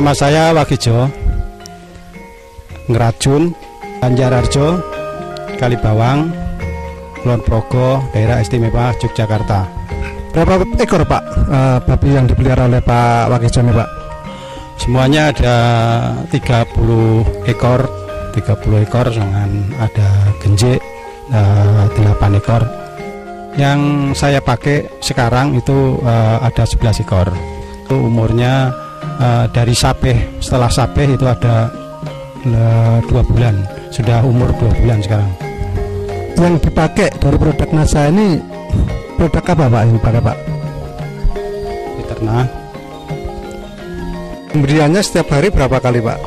Nama saya Wagijo, Ngerajun, Banjarharjo, Kalibawang, Kulon Progo, Daerah Istimewa Yogyakarta. Berapa ekor Pak babi yang dipelihara oleh Pak Wagijo ini Pak? Semuanya ada 30 ekor, dengan ada genjik 8 ekor. Yang saya pakai sekarang itu ada 11 ekor. Itu umurnya dari sapeh, setelah sapeh itu ada 2 bulan, sudah umur 2 bulan sekarang. Yang dipakai dari produk NASA ini produk apa Pak yang dipakai Pak? Fiterna. Pemberiannya setiap hari berapa kali Pak?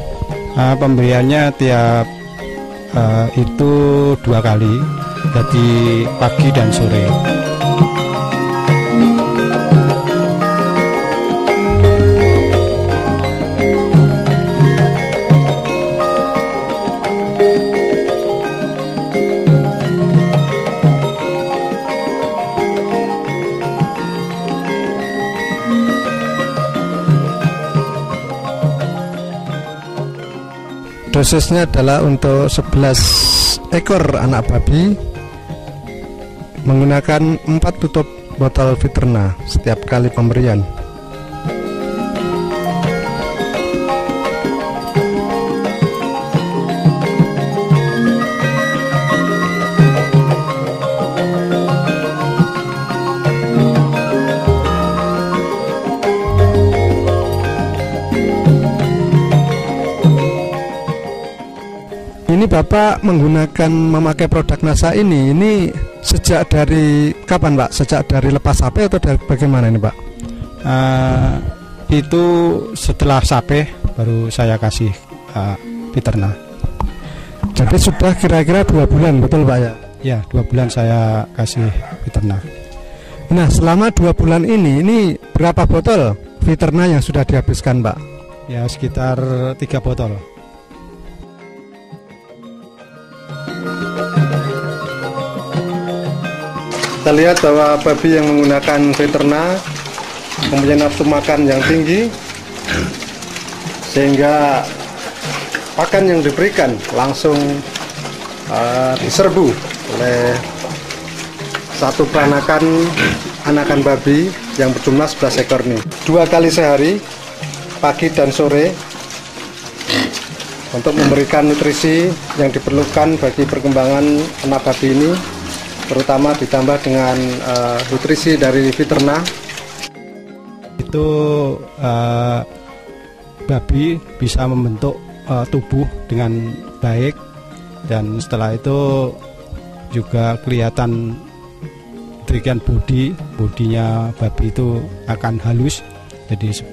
Pemberiannya tiap itu 2 kali, jadi pagi dan sore. Dosisnya adalah untuk 11 ekor anak babi menggunakan 4 tutup botol Fiterna setiap kali pemberian. Ini Bapak memakai produk NASA ini sejak dari kapan Pak? Sejak dari lepas sapeh atau dari bagaimana ini Pak? Itu setelah sapeh baru saya kasih Fiterna. Jadi sudah kira-kira 2 bulan betul Pak ya? Ya, 2 bulan saya kasih Fiterna. Nah selama 2 bulan ini berapa botol Fiterna yang sudah dihabiskan Pak? Ya sekitar 3 botol. Kita lihat bahwa babi yang menggunakan Fiterna mempunyai nafsu makan yang tinggi, sehingga pakan yang diberikan langsung diserbu oleh satu peranakan anakan babi yang berjumlah 11 ekor ini. 2 kali sehari, pagi dan sore, untuk memberikan nutrisi yang diperlukan bagi perkembangan anak babi ini, terutama ditambah dengan nutrisi dari Fiterna. Itu babi bisa membentuk tubuh dengan baik, dan setelah itu juga kelihatan demikian bodinya babi itu akan halus, jadi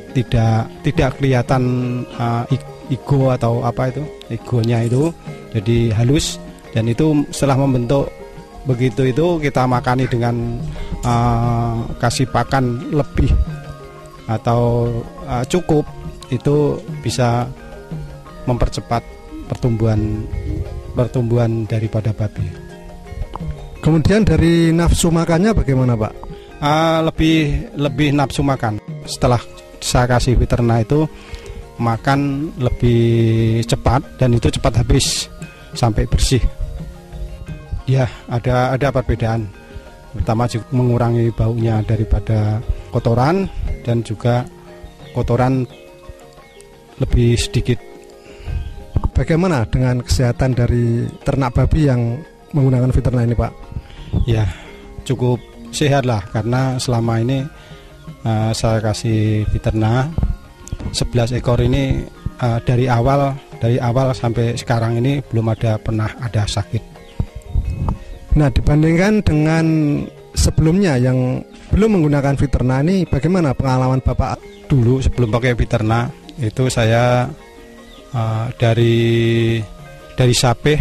tidak kelihatan ego atau apa itu, egonya itu jadi halus, dan itu setelah membentuk begitu itu kita makani dengan kasih pakan lebih atau cukup, itu bisa mempercepat pertumbuhan daripada babi. Kemudian dari nafsu makannya bagaimana Pak? Lebih nafsu makan. Setelah saya kasih Fiterna itu makan lebih cepat, dan itu cepat habis sampai bersih. Ya, ada perbedaan. Pertama juga mengurangi baunya daripada kotoran, dan juga kotoran lebih sedikit. Bagaimana dengan kesehatan dari ternak babi yang menggunakan Fiterna ini Pak? Ya, cukup sehat lah, karena selama ini saya kasih Fiterna 11 ekor ini, dari awal sampai sekarang ini belum pernah ada sakit. Nah, dibandingkan dengan sebelumnya yang belum menggunakan Fiterna ini, bagaimana pengalaman Bapak? Dulu sebelum pakai Fiterna itu saya dari sapeh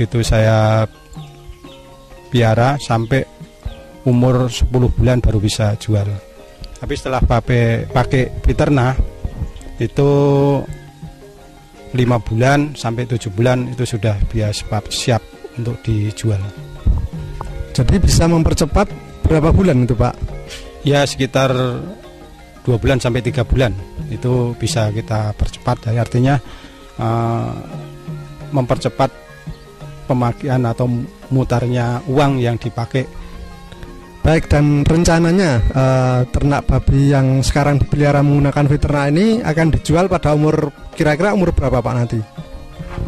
itu saya piara sampai umur 10 bulan baru bisa jual. Tapi setelah pakai Fiterna itu 5 bulan sampai 7 bulan itu sudah siap untuk dijual. Jadi bisa mempercepat berapa bulan itu Pak? Ya sekitar 2 bulan sampai 3 bulan itu bisa kita percepat. Jadi artinya mempercepat pemakaian atau mutarnya uang yang dipakai. Baik, dan rencananya ternak babi yang sekarang dipelihara menggunakan Fiterna ini akan dijual pada umur kira-kira umur berapa Pak nanti?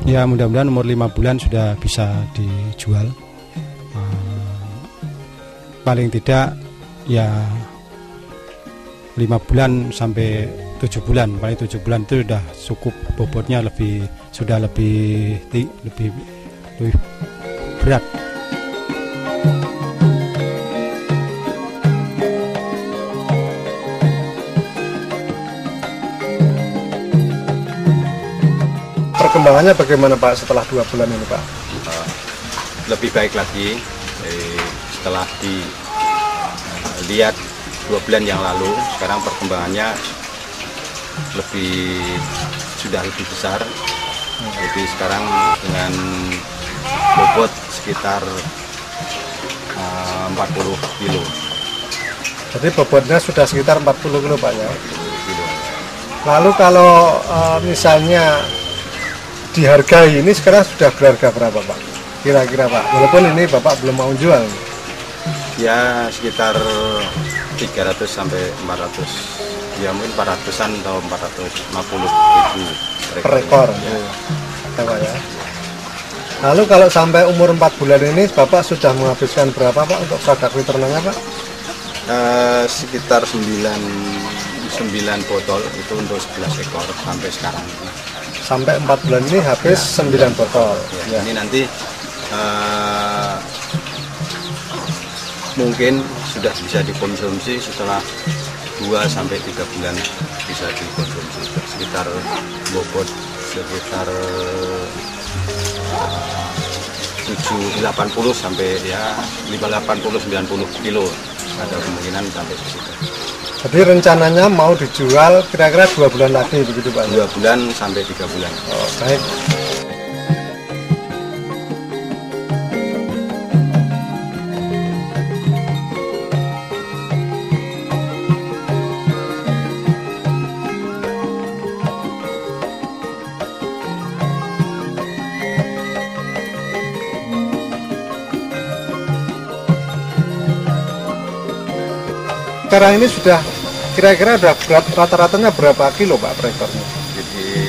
Ya mudah-mudahan umur 5 bulan sudah bisa dijual. Paling tidak ya 5 bulan sampai 7 bulan. Paling 7 bulan itu sudah cukup, bobotnya sudah lebih berat. Perkembangannya bagaimana Pak setelah 2 bulan ini Pak? Lebih baik lagi setelah dilihat 2 bulan yang lalu. Sekarang perkembangannya sudah lebih besar. Jadi sekarang dengan bobot sekitar 40 kilo. Jadi bobotnya sudah sekitar 40 kilo Pak ya? Kilo. Lalu kalau misalnya dihargai ini sekarang sudah berharga berapa Pak? Kira-kira Pak, walaupun ini Bapak belum mau jual. Ya sekitar 300 sampai 400, ya mungkin 400-an atau 450.000 Per ekor ya. Pak ya. Lalu kalau sampai umur 4 bulan ini Bapak sudah menghabiskan berapa Pak untuk produk Fiternanya Pak? Sekitar 9 botol itu untuk 11 ekor sampai sekarang. Sampai 4 bulan ini habis 9 botol. Ya. Ini nanti mungkin sudah bisa dikonsumsi setelah 2 sampai 3 bulan bisa dikonsumsi. Sekitar bobot sekitar 80 sampai ya 80-90 kilo, ada kemungkinan sampai ke situ. Jadi rencananya mau dijual kira-kira 2 bulan lagi begitu Pak? 2 bulan sampai 3 bulan. Oh, baik. Sekarang ini sudah kira-kira rata-ratanya berapa kilo Pak per ekornya? Jadi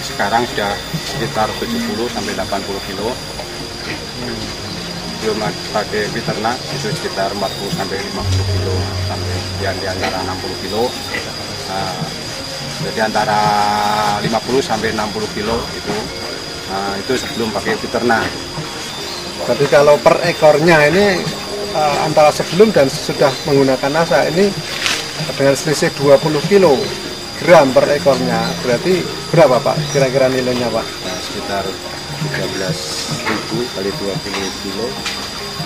sekarang sudah sekitar 70 sampai 80 kilo. Belum pakai Fiterna itu sekitar 40 sampai 50 kilo sampai yang di antara 60 kilo. Jadi antara 50 sampai 60 kilo itu sebelum pakai Fiterna. Jadi kalau per ekornya ini antara sebelum dan sudah menggunakan NASA ini dengan selisih 20 kilogram per ekornya, berarti berapa Pak kira-kira nilainya Pak? Sekitar 13.000 kali 20 kilo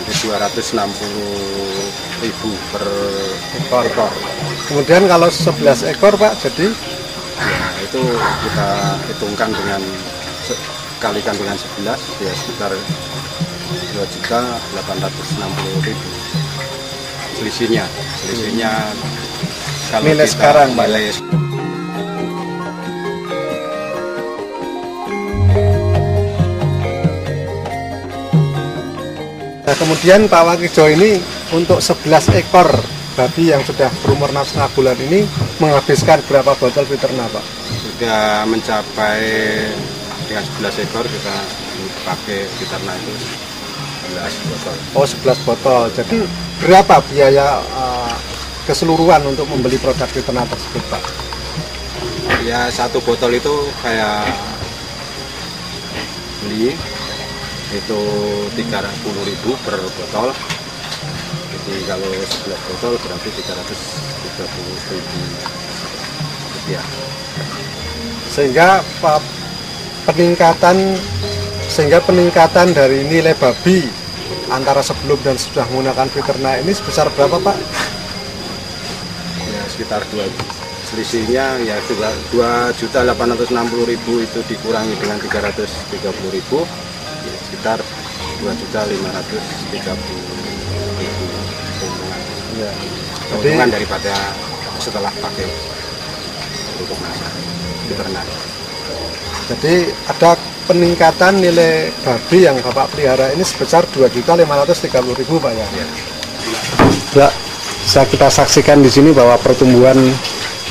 itu 260.000 per ekor. Kemudian kalau 11 ekor Pak jadi? Ya itu kita hitungkan kalikan dengan 11 ya sekitar 2.860.000 selisihnya kalau nilai kita sekarang nilai Nah, kemudian Pak Wakijo ini untuk 11 ekor babi yang sudah berumur 6,5 bulan ini menghabiskan berapa botol Fiterna Pak? sudah mencapai dengan 11 ekor kita pakai Fiterna itu 11 botol. Oh 11 botol. Jadi berapa biaya keseluruhan untuk membeli produk Fiterna tersebut Pak? Ya satu botol itu kayak beli itu 30.000 per botol. Jadi kalau 11 botol berarti 330.000 rupiah. Sehingga peningkatan dari nilai babi antara sebelum dan sudah menggunakan Fiterna ini sebesar berapa Pak? Ya sekitar 2, selisihnya ya 2.860.000 itu dikurangi dengan 330.000 ya sekitar 2.530.000 keuntungan. Ya. Keuntungan daripada setelah pakai pupuk nasar di ternak. Jadi ada peningkatan nilai babi yang Bapak pelihara ini sebesar 2.530.000 Pak ya. Ya, bisa kita saksikan di sini bahwa pertumbuhan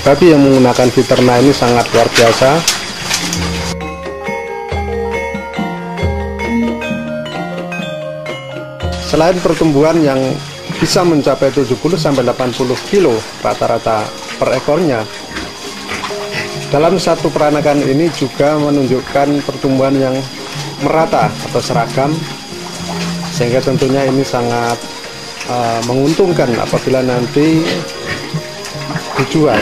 babi yang menggunakan Viterna ini sangat luar biasa. Selain pertumbuhan yang bisa mencapai 70-80 kilo rata-rata per ekornya, dalam satu peranakan ini juga menunjukkan pertumbuhan yang merata atau seragam, sehingga tentunya ini sangat menguntungkan apabila nanti dijual.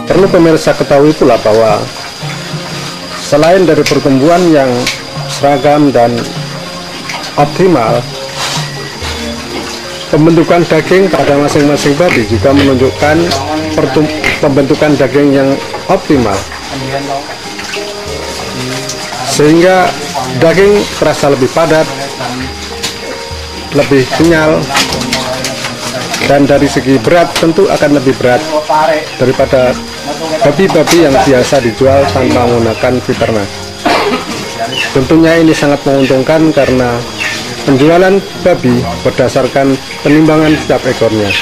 Perlu pemirsa ketahui pula bahwa selain dari pertumbuhan yang seragam dan optimal, pembentukan daging pada masing-masing babi juga menunjukkan pembentukan daging yang optimal, sehingga daging terasa lebih padat, lebih kenyal, dan dari segi berat tentu akan lebih berat daripada babi-babi yang biasa dijual tanpa menggunakan Viterna. Tentunya ini sangat menguntungkan karena penjualan babi berdasarkan penimbangan setiap ekornya.